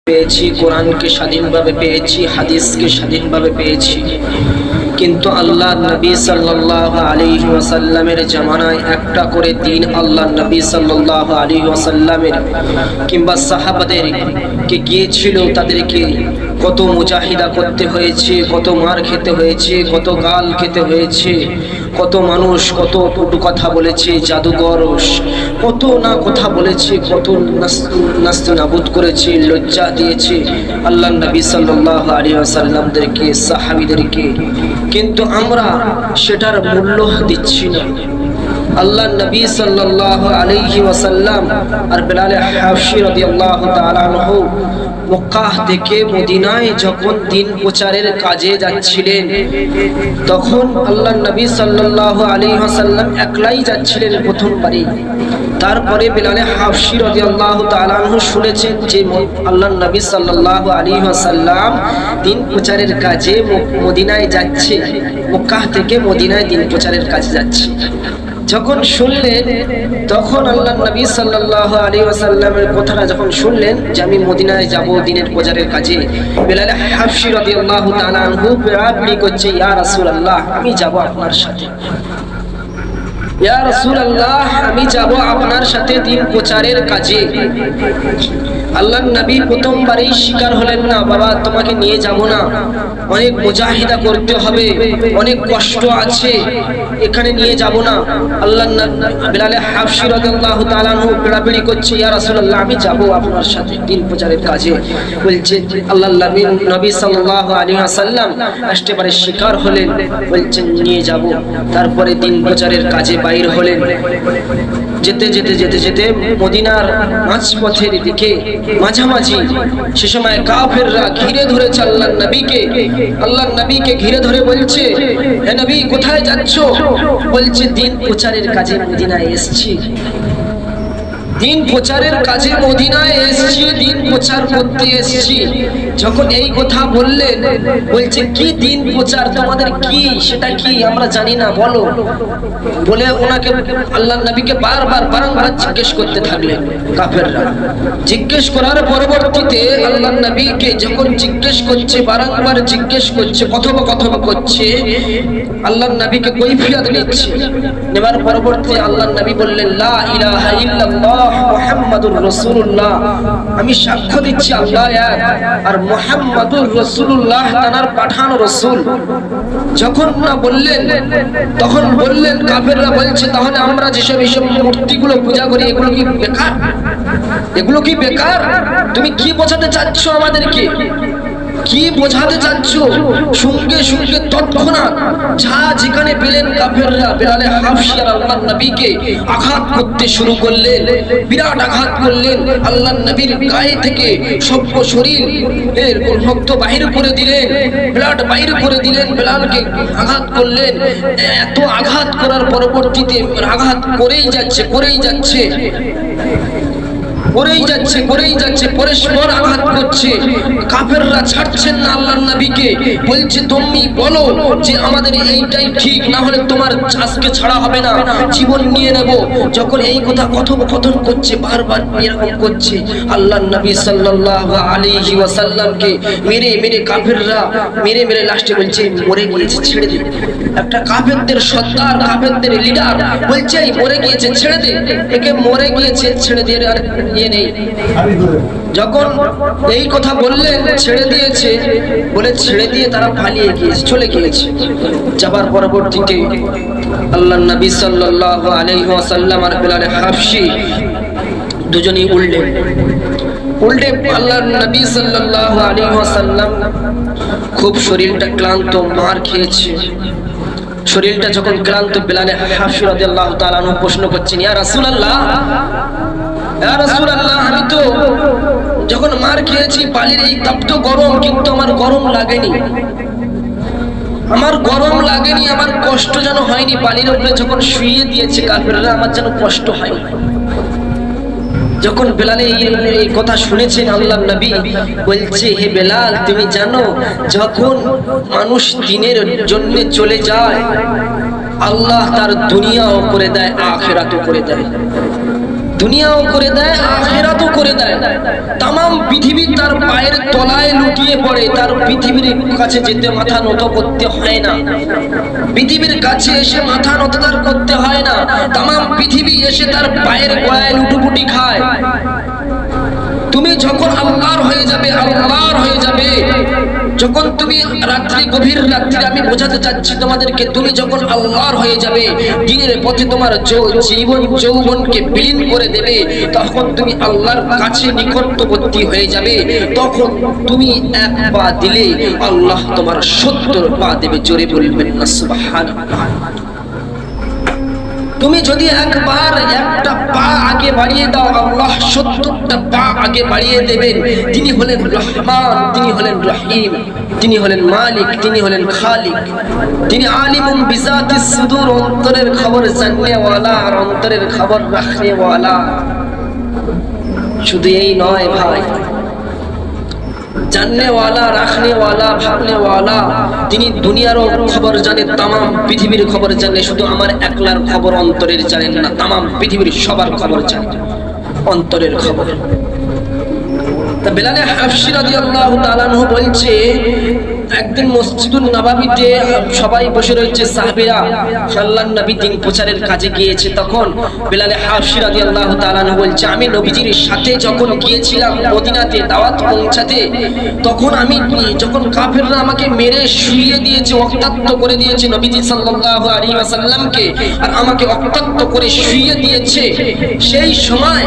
পেয়েছি, কোরআনকে স্বাধীনভাবে পেয়েছি, হাদিসকে স্বাধীনভাবে পেয়েছি। কিন্তু আল্লাহ নবী সাল্লাল্লাহু আলাইহি ওয়াসাল্লামের জামানায় একটা করে দিন আল্লাহ নবী সাল্লাল্লাহু আলাইহি ওয়াসাল্লামের কিংবা সাহাবাদের কে গিয়েছিল, তাদেরকে কত মুজাহিদা করতে হয়েছে, কত মার খেতে হয়েছে, কত গাল খেতে হয়েছে, কত মানুষ কত কটু কথা বলেছে, জাদুঘর কত না কথা বলেছে, কত নাস্তানাবুদ করেছে, লজ্জা দিয়েছে আল্লাহ নবী সাল্লাল্লাহু আলাইহি ওয়াসাল্লামদেরকে, সাহাবীদেরকে। কিন্তু আমরা সেটার মূল্য দিচ্ছি না। আল্লাহ নবী সাল্লাল্লাহু আলাইহি ওয়াসাল্লাম আর বেলাল হাবশী রাদিয়াল্লাহু তাআলা আনহু মক্কা থেকে মদিনায় যখন দিন প্রচারের কাজে যাচ্ছিলেন, তখন আল্লাহ নবী সাল্লাল্লাহু আলাইহি ওয়াসাল্লাম একলাই যাচ্ছিলেন প্রথমবারই। তারপরে বেলাল হাবশী রাদিয়াল্লাহু তাআলা আনহু শুনেছেন যে আল্লাহ নবী সাল্লাল্লাহু আলাইহি ওয়াসাল্লাম দিন প্রচারের কাজে মদিনায় যাচ্ছে, মক্কা থেকে মদিনায় দিন প্রচারের কাজে যাচ্ছে। যখন শুনলেন, তখন আল্লাহ নবী সাল্লাল্লাহু আলাইহি ওয়াসাল্লামের কথাটা যখন শুনলেন যে আমি মদিনায় যাব দিনের প্রচারের কাজে, বেলাল হাবশী রাদিয়াল্লাহু তাআলা আনহু বিড়াবিড়ি করছে, ইয়া রাসূলুল্লাহ আমি যাব আপনার সাথে, ইয়া রাসূলুল্লাহ আমি যাব আপনার সাথে দিন প্রচারের কাজে। আল্লাহ নবী প্রথমবারই স্বীকার হলেন না, বাবা তোমাকে নিয়ে যাব না, অনেক মুজাহিদা করতে হবে, অনেক কষ্ট আছে, এখানে নিয়ে যাব না। আল্লাহ বেলাল হাবশী রাদিয়াল্লাহু তাআলা আনহু বিড়াবিড়ি করছে, ইয়া রাসূলুল্লাহ আমি যাব আপনার সাথে দিন প্রচারের কাজে। বলছে আল্লাহ নবী সাল্লাল্লাহু আলাইহি ওয়াসাল্লাম একেবারে স্বীকার হলেন, বলছেন নিয়ে যাব। তারপরে দিন প্রচারের কাজে বাইর হলেন। যেতে যেতে যেতে যেতে মদিনার মাঝপথের দিকে মাঝামাঝি সে সময় কাফেররা ঘিরে ধরেছে আল্লাহ নবীকে ঘিরে ধরে বলছে, হে নবী কোথায় যাচ্ছ? বলছে দিন প্রচারের কাজে মদিনায় এসেছি, দিন প্রচারের কাজে মদিনায় এসেছি, দিন প্রচার করতে এসেছি। যখন এই কথা বললেন, বলছে কি দিন প্রচার, তোমাদের কি, সেটা কি আমরা জানি না, বলো। বলে ওনাকে আল্লাহ নবীকে বারবার জিজ্ঞেস করতে থাকলেন কাফেররা। জিজ্ঞেস করার পরবর্তীতে আল্লাহ নবীকে যখন জিজ্ঞেস করছে, বারংবার জিজ্ঞেস করছে, কথোপকথন করছে, আল্লাহ নবীকে কৈফিয়ত নিচ্ছে। নেবার পরবর্তীতে আল্লাহ নবী বললেন, লা ইলাহা ইল্লাল্লাহ মুহাম্মাদুর রাসূলুল্লাহ, আমি সাক্ষ্য দিচ্ছি আল্লাহ এক আর মুহাম্মাদুর রাসূলুল্লাহ তার পাঠানো রাসূল। যখন না বললেন, তখন বললেন কাফেররা বলছে, তাহলে আমরা যেসব এইসব মূর্তিগুলো পূজা করি এগুলো কি বেকার? এগুলো কি বেকার? তুমি কি বোঝাতে চাচ্ছ আমাদেরকে? কি বোঝাতে চাচ্ছ? সঙ্গে সঙ্গে তৎক্ষণাৎ যা যেখানে পেলেন কাফেররা বেলাল হাবশী আর আল্লাহ নবীকে আঘাত করতে শুরু করলেন, বিরাট আঘাত করলেন। আল্লাহ নবীর গায়ে থেকে সব শরীর এর রক্ত বাহির করে দিলেন, ব্লাড বাহির করে দিলেন, বেলালকে আঘাত করলেন। এত আঘাত করার পরবর্তীতে আঘাত করেই যাচ্ছে পরস্পর আঘাত করছে। কাফেররা ছাড়ছেন না আল্লাহর নবীকে, বলছে তুমি বলো যে আমাদের এইটাই ঠিক, না হলে তোমার আজকে ছাড়া হবে না, জীবন নিয়ে নেব। যখন এই কথা কথোপকথন করছে, বারবার এরকম করছে, আল্লাহর নবী সাল্লাল্লাহু আলাইহি ওয়াসাল্লামকে মেরে কাফেররা মেরে লাস্টে বলছে মরে গিয়েছে, ছেড়ে দে। একটা কাফেরদের সর্দার, কাফেরদের লিডার বলছে মরে গিয়েছে, ছেড়ে দে, একে মরে গিয়েছে, ছেড়ে দিয়ে আর ইয়ে নেই। যখন এই কথা বললেন, ছেড়ে দিয়েছে বলে ছেড়ে দিয়ে তারা পালিয়ে গিয়েছে, চলে গিয়েছে। যাবার পরবর্তীতে আল্লাহ নবী সাল্লাল্লাহু আলাইহি ওয়াসাল্লাম আর বেলাল হাবশী দুজনেই উল্টে আল্লাহর নবী সাল্লাল্লাহু আলাইহি ওয়াসাল্লাম খুব শরীরটা ক্লান্ত, মার খেয়েছে। শরীরটা যখন ক্লান্ত, বেলাল হাবশী রাদিয়াল্লাহু তাআলা আনহু প্রশ্ন করছেন, ইয়া রাসূলুল্লাহ আমি তো যখন মার খেয়েছি পালির এই তাপ্ত গরম, কিন্তু আমার গরম লাগেনি, আমার কষ্ট যেন হয়নি। পালির উপরে যখন শুইয়ে দিয়েছে কাফেররা, আমার যেন কষ্ট হয়নি। যখন বেলাল এই কথা শুনেছেন, আল্লাহর নবী বলছে, হে বেলাল তুমি জানো যখন মানুষ দিনের জন্য চলে যায়, আল্লাহ তার দুনিয়াও করে দেয়, আখিরাতও করে দেয়। দুনিয়াও করে দেয়, আখিরাতও করে দেয়। তামাম পৃথিবী তার পায়ের তলায় লুটিয়ে পড়ে, তার পৃথিবীর কাছে যেতে মাথা নত করতে হয় না, পৃথিবীর কাছে এসে মাথা নত তার করতে হয় না, তামাম পৃথিবী এসে তার পায়ের গোড়ায় লুটুপুটি খায়। তুমি যখন আল্লাহর হয়ে যাবে, আল্লাহর হয়ে যাবে, যখন তুমি রাত্রি, গভীর রাত্রি, আমি বোঝাতে চাচ্ছি তোমাদেরকে, তুমি যখন আল্লাহর হয়ে যাবে, দিনের পথে তোমার জীবন যৌবনকে বিলীন করে দেবে, তখন তুমি আল্লাহর কাছে নিকটবর্তী হয়ে যাবে। তখন তুমি এক পা দিলে আল্লাহ তোমার 70 পা দেবে। জোরে বলবেন না সুবহানাল্লাহ। তুমি যদি একবার একটা পা আগে বাড়িয়ে দাও, আল্লাহ 70টা পা আগে বাড়িয়ে দেবেন। তিনি হলেন রহমান, তিনি হলেন রহিম, তিনি হলেন মালিক, তিনি হলেন খালিক, তিনি আলিমুম বিজাতিস সুদূর, অন্তরের খবর জাননেওয়ালা আর অন্তরের খবর রাখনেওয়ালা। শুধু এই নয় ভাই, জাননেওয়ালা, রাখনেওয়ালা, ভাবনেওয়ালা, তিনি দুনিয়ারও খবর জানে, তামাম পৃথিবীর খবর জানে। শুধু আমার একলার খবর অন্তরের জানেন না, তামাম পৃথিবীর সবার খবর জানে, অন্তরের খবর। তা বেলালে হাফসি রাদিয়াল্লাহু তাআলা আনহু বলছে, একদিন মসজিদুন নববীতে সবাই বসে রয়েছে, সাহাবীরা আল্লাহর নবী দিন প্রচারের কাজে গিয়েছে। তখন বেলালে হাফসি রাদিয়াল্লাহু তাআলা আনহু বলছে, আমি নবীজির সাথে যখন গিয়েছিলাম মদিনাতে দাওয়াত পৌঁছাতে, তখন আমি যখন কাফেররা আমাকে মেরে শুইয়ে দিয়েছে, রক্তাক্ত করে দিয়েছে নবীজি সাল্লাল্লাহু আলাইহি ওয়াসাল্লামকে, আর আমাকে রক্তাক্ত করে শুইয়ে দিয়েছে, সেই সময়,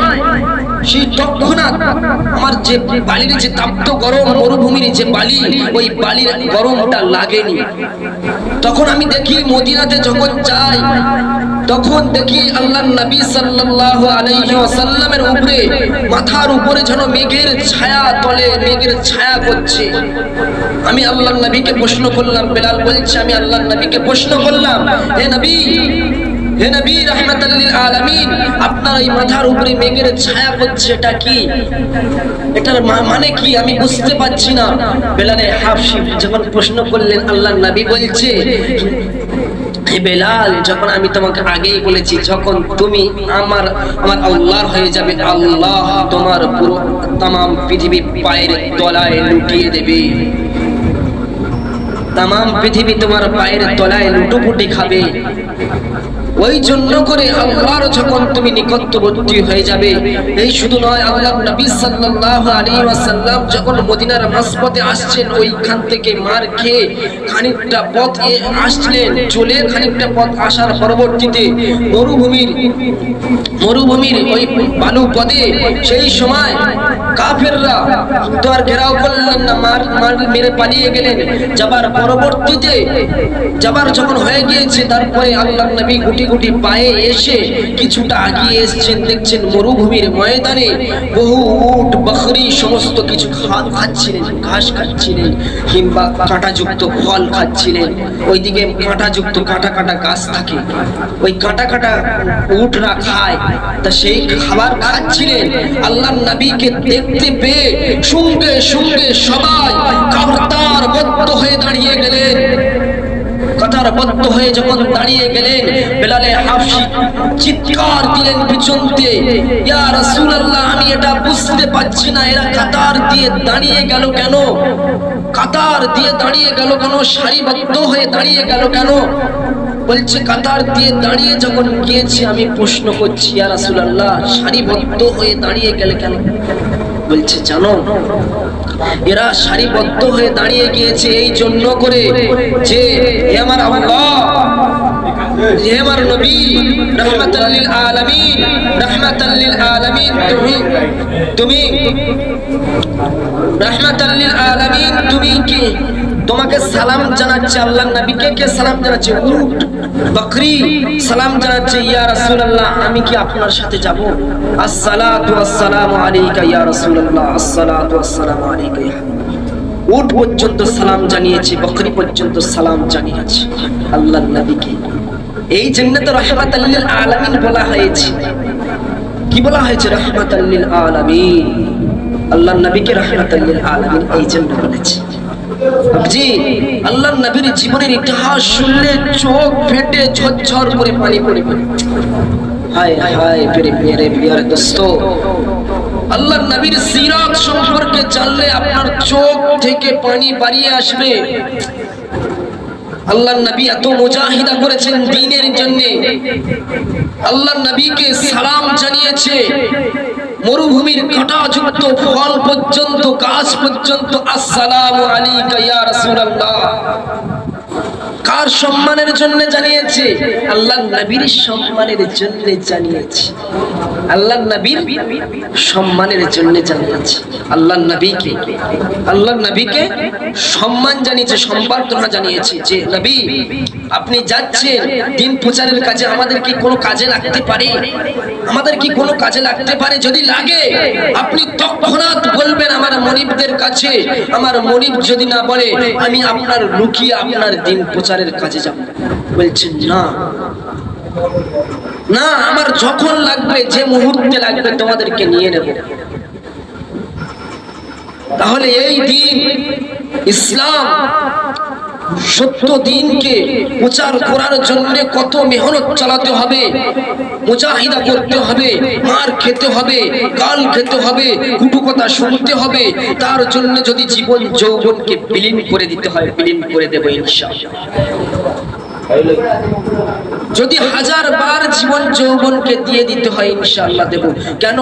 সেই তৎক্ষণাৎ আমার যে বালির যে তাপ্ত গরম, মরুভূমির যে বালি, ওই বালির গরমটা লাগেনি। তখন আমি দেখি মদিনাতে যখন যাই, তখন দেখি আল্লাহর নবী সাল্লাল্লাহু আলাইহি ওয়াসাল্লামের উপরে, মাথার উপরে যেন মেঘের ছায়া, তলে মেঘের ছায়া করছে। আমি আল্লাহর নবীকে প্রশ্ন করলাম, বেলাল বলছে, আমি আল্লাহর নবীকে প্রশ্ন করলাম, হে নবী, হে নবী রাহমাতাল লিল আলামিন, আপনার এই মাথার উপরে মেঘের ছায়া করছে, এটা কি? এটার মানে কি? আমি বুঝতে পারছি না। বেলালে হাফসি যখন প্রশ্ন করলেন, আল্লাহর নবী বলছে, হে বেলাল, যখন আমি তোমাকে আগেই বলেছি, যখন তুমি আমার আল্লাহর হয়ে যাবে, আল্লাহ তোমার পুরো তামাম পৃথিবী পায়ের তলায় লুটিয়ে দেবে, তামাম পৃথিবী তোমার পায়ের তলায় লুটোপুটি খাবে। ওই জন্য করে আল্লাহর যখন তুমি নিকটবর্তী হয়ে যাবে, এই শুধু নয়, আল্লাহর নবী সাল্লাল্লাহু আলাইহি ওয়াসাল্লাম যখন মদিনার মাঝপথে আসছেন, ওইখান থেকে মার খেয়ে খানিকটা পথ আসলেন, চলে খানিকটা পথ আসার পরবর্তীতে মরুভূমির ওই বালু পদে, সেই সময় কাফেররা তো আর ঘেরাও করলেন না, মার মেরে পালিয়ে গেলেন। যাবার পরবর্তীতে, যাবার যখন হয়ে গিয়েছে, তারপরে আল্লাহর নবী গুটি গুটি পায়ে এসে কিছুটা আগিয়ে এসেছেন, দেখছেন মরুভূমির ময়দানে বহু উট, বকরি সমস্ত কিছু খাচ্ছিলেন, ঘাস খাচ্ছিলেন, কিংবা কাঁটাযুক্ত ফল খাচ্ছিলেন। ওইদিকে কাঁটাযুক্ত কাঁটা কাটা গাছ থাকে, ওই কাঁটা কাটা উটরা খায়, তা সেই খাবার খাচ্ছিলেন। আল্লাহর নবীকে দেখতে পেয়ে সঙ্গে সঙ্গে সবাই কাতারবদ্ধ হয়ে দাঁড়িয়ে গেলেন। কাতারবদ্ধ হয়ে যখন দাঁড়িয়ে গেলেন, বেলালে হাফসি চিৎকার দিলেন পিছনতে, ইয়া রাসূলুল্লাহ, আমি এটা বুঝতে পারছি না, এরা কাতার দিয়ে দাঁড়িয়ে গেল কেন? কাতার দিয়ে দাঁড়িয়ে গেল কেন? সারিবদ্ধ হয়ে দাঁড়িয়ে গেল কেন? বলছে, কাতার দিয়ে দাঁড়িয়ে যখন গিয়েছে, আমি প্রশ্ন করছি, ইয়া রাসূলুল্লাহ, সারিবদ্ধ হয়ে দাঁড়িয়ে গেল কেন? বলছে, জানো, এরা সারিবদ্ধ হয়ে দাঁড়িয়ে গিয়েছে এই জন্য করে যে, হে আমার আল্লাহ, হে আমার নবী রাহমাতাল লিল আলামিন, রাহমাতাল লিল আলামিন, তুমি রাহমাতাল লিল আলামিন, তুমি কি? তোমাকে সালাম জানাচ্ছে আল্লাহর নবীকে। কে সালাম জানাচ্ছে? উট, বকরি সালাম জানাচ্ছে, ইয়া রাসূলুল্লাহ, আমি কি আপনার সাথে যাব? আসসালাতু ওয়াসসালামু আলাইকা ইয়া রাসূলুল্লাহ, আসসালাতু ওয়াসসালামু আলাইকা ইয়া। উট পর্যন্ত সালাম জানিয়েছে, বকরি পর্যন্ত সালাম জানিয়েছে আল্লাহর নবীকে। এই জন্য তো রাহমাতাল লিল আলামিন বলা হয়েছে। কি বলা হয়েছে? রাহমাতাল লিল আলামিন। আল্লাহর নবীকে রাহমাতাল লিল আলামিন এই জন্য বলেছে। জি, আল্লাহর নবীর জীবনের ইতিহাস শুনলে চোখ ফেটে ঝরঝর করে পানি পড়বে। হায় হায় মেরে প্রিয় দোস্ত, আল্লাহর নবীর সিরাত সম্পর্কে জানলে আপনার চোখ থেকে পানি বেরিয়ে আসবে। আল্লাহর নবী এত মুজাহিদা করেছেন দ্বীনের জন্য। আল্লাহর নবীকে সালাম জানিয়েছে মরুভূমির কাঁটাযুক্ত ফল পর্যন্ত, গাছ পর্যন্ত, আসসালামু আলাইকা ইয়া রাসূলুল্লাহ। কার সম্মানের জন্য জানিয়েছে? আল্লাহর নবীর সম্মানের জন্য জানিয়েছে। আল্লাহর নবীর সম্মানের জন্য জানিয়েছে। আল্লাহর নবীকে সম্মান জানিয়েছে, সম্বর্ধনা জানিয়েছে যে নবী আপনি যাচ্ছেন দ্বীন প্রচারের কাজে, আমাদের কি কোনো কাজে লাগতে পারে? আমাদের কি কোনো কাজে লাগতে পারে? যদি লাগে আপনি তৎক্ষণাৎ বলবেন আমার মনিবদের কাছে। আমার মনিব যদি না বলে, আমি আপনার লুকিয়ে আপনার দ্বীন প্রচারের কাজে যাব। বলছেন না না, আমার যখন লাগবে, যে মুহূর্তে লাগবে তোমাদেরকে নিয়ে নেব। তাহলে এই দিন ইসলাম, সত্য দিনকে প্রচার করার জন্য কত মেহনত চালাতে হবে, মুজাহিদা করতে হবে, মার খেতে হবে, গাল খেতে হবে, কুটু কথা শুনতে হবে। তার জন্য যদি জীবন যৌবনকে বিলীন করে দিতে হয়, বিলীন করে দেব ইনশাআল্লাহ। যদি 1000 বার জীবন যৌবনকে দিয়ে দিতে হয়, ইনশাআল্লাহ দেব। কেন?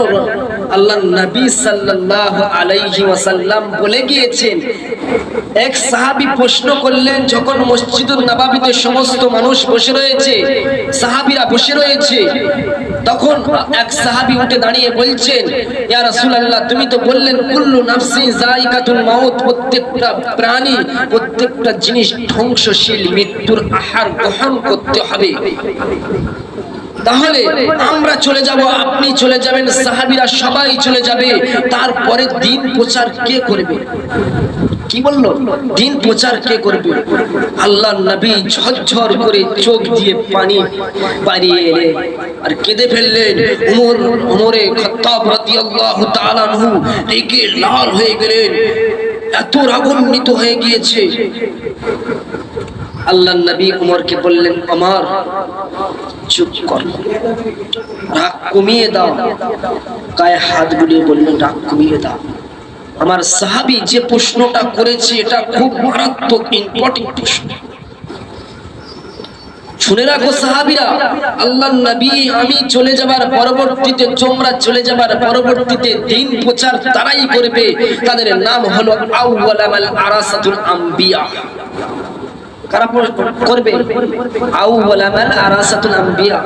আল্লাহর নবী সাল্লাল্লাহু আলাইহি ওয়াসাল্লাম বলে গিয়েছেন। এক সাহাবী প্রশ্ন করলেন, যখন মসজিদুন নববীতে সমস্ত মানুষ বসে রয়েছে, সাহাবীরা বসে রয়েছে, তখন এক সাহাবী উঠে দাঁড়িয়ে বলছেন, ইয়া রাসূলুল্লাহ, তুমি তো বললেন কুল্লু নাফসিন যায়িকাতুল মাউত, প্রত্যেকটা প্রাণী, প্রত্যেকটা জিনিস ধ্বংসশীল, মৃত্যুর আহার গ্রহণ করতে হবে। তাহলে আমরা চলে যাব, আপনি চলে যাবেন, সাহাবীরা সবাই চলে যাবে, তারপরে দ্বীন প্রচার কে করবে? কি বললো? দ্বীন প্রচার কে করবে? আল্লাহর নবী ঝরঝর করে চোখ দিয়ে পানি বাড়িয়ে এলেন আর কেঁদে ফেললেন। উমরে খাত্তাব রাদিয়াল্লাহু তাআলা আনহু রেগে লাল হয়ে গেলেন, এত রাগান্বিত হয়ে গিয়েছে। আল্লাহর নবী উমরকে বললেন, ওমর চুপ কর, রাগ কমিয়ে দাও। গায়ে হাত বুলিয়ে বললেন, রাগ কমিয়ে দাও। আমার সাহাবী যে প্রশ্নটা করেছে এটা খুব মারাত্মক ইম্পর্টেন্ট প্রশ্ন। শুনে রাখো সাহাবীরা, আল্লাহর নবী আমি চলে যাবার পরবর্তীতে, তোমরা চলে যাবার পরবর্তীতে দ্বীন প্রচার তারাই করবে, তাদের নাম হলো আউওয়ালাল আরাসাতুল আম্বিয়া। কারা করবে? আউওয়ালাল আরাসাতুল আম্বিয়া,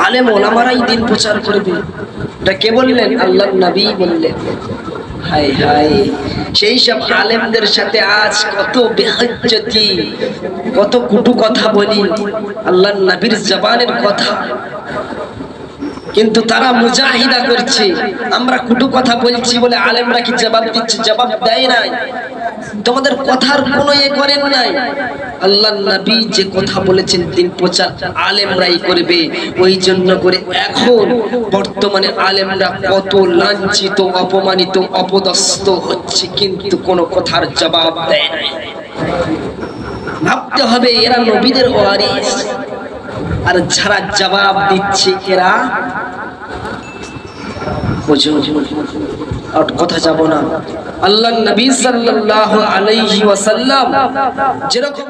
আলেম ওলামারাই দ্বীন প্রচার করবে। এটা কে বললেন? আল্লাহর নবী বললেন। হায় হায়, সেই সব আলেমদের সাথে আজ কত বেহজ্জতি, কত কুটু কথা বলি, আল্লাহর নবীর জবানের কথা, কিন্তু তারা মুজাহিদা করছে। আমরা কুটু কথা বলছি বলে আলেমরা কি জবাব দিচ্ছে? জবাব দেয় নাই। তোমাদের কথার কোনো করেন নাই। আল্লাহর নবী যে কথা বলেছেন দ্বীন প্রচার আলেমরাই করবে। ওই জন্য করে এখন বর্তমানে আলেমরা কত লাঞ্ছিত, অপমানিত, অপদস্থ হচ্ছে, কিন্তু কোনো কথার জবাব দেয় না। ভাবতে হবে এরা নবীদের ওয়ারিস, আর যারা জবাব দিচ্ছে এরা কথা যাব না। আল্লাহর নবী সাল্লাল্লাহু আলাইহি ওয়াসাল্লাম যেরকম